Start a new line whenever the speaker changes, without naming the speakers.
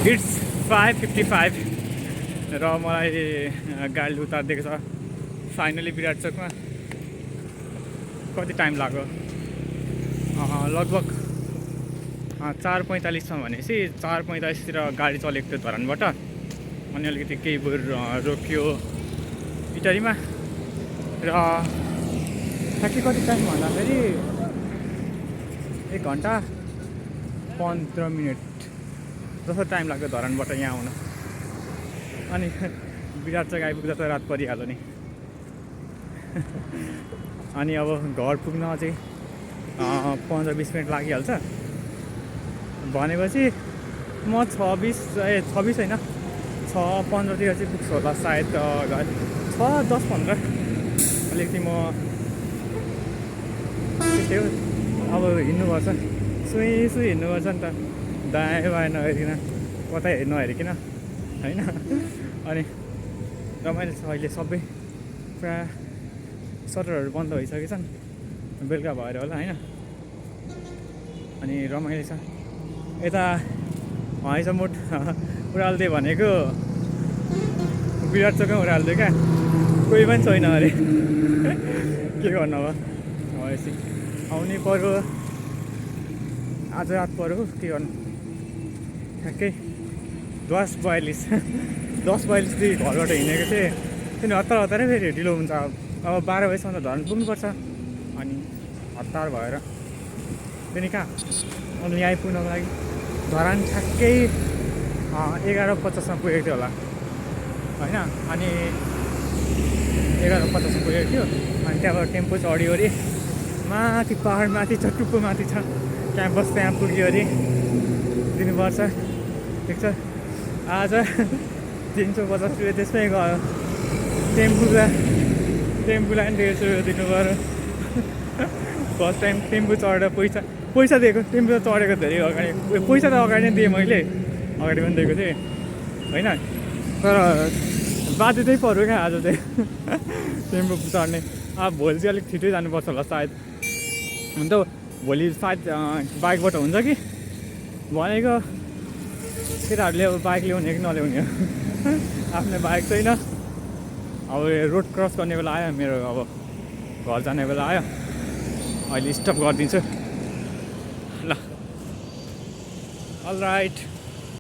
It's 5:55 र मलाई गाडीले उतारिदिएको छ फाइनली विराट चोकमा। कति टाइम लाग्यो लगभग 4:45मा भनेपछि 4:45तिर गाडी चलेको थियो धरानबाट। अनि अलिकति केही बेर रोकियो इटरीमा र ठ्याक्कै कति टाइम भन्दाखेरि 1 घन्टा 15 मिनट जस्तो टाइम लाग्यो धरानबाट यहाँ आउन। अनि विराट चोक आइपुग्दा त रात परिहाल्यो नि। अनि अब घर पुग्न अझै 15-20 मिनट लागिहाल्छ भनेपछि म 26 होइन 6:15तिर चाहिँ पुग्छु होला सायद घर। 6:10-15 अलिकति म त्यस्तै हो। अब हिँड्नुपर्छ, सुई हिँड्नुपर्छ नि त, दायाँ बायाँ नहेरिकन, कतै नहेरिकन होइन। अनि रमाइलो छ अहिले, सबै प्रायः सटरहरू बन्द भइसकेछन्, बेलुका भएर होला होइन। अनि रमाइलो छ यता हैसमुट उराल्दै भनेको विराट चोकमा उराल्दै क्या, कोही पनि छैन अरे। के गर्नु अब भनेपछि आउनै पर्यो, आज रात पर्यो, के गर्नु। ठ्याक्कै 10:42 घरबाट हिँडेको थिएँ, किन हतारै फेरि ढिलो हुन्छ। अब 12 बजीसम्म त धरान पुग्नुपर्छ। अनि हतार भएर पनि कहाँ अनि आइपुग्नको लागि धरान ठ्याक्कै 11:50मा पुगेको थियो होला होइन। अनि 11:50मा पुगेको थियो। अनि त्यहाँबाट टेम्पो चढ्यो अरे, माथि पहाड माथि छ, टुप्पो माथि छ क्याम्पस, त्यहाँ पुग्यो अरे, दिनुपर्छ। ठिक छ, आज 350 रुपियाँ त्यसमै गयो। टेम्पोलाई पनि 150 रुपियाँ दिनु पऱ्यो। फर्स्ट टाइम टेम्पो चढेर पैसा दिएको। टेम्पो चढेको धेरै अगाडि, पैसा त अगाडि नै दिएँ मैले, अगाडि पनि दिएको थिएँ होइन। तर बाध्य चाहिँ पऱ्यो क्या आज चाहिँ टेम्पो चढ्ने। अब भोलि चाहिँ अलिक छिटै जानुपर्छ होला सायद। हुन त भोलि सायद बाइकबाट हुन्छ कि भनेको। केटाहरूले अब बाइक ल्याउने कि नल्याउने आफ्नो बाइक छैन। अब रोड क्रस गर्ने बेला आयो मेरो, अब घर जाने बेला आयो। अहिले स्टप गरिदिन्छु ल। अलराइट।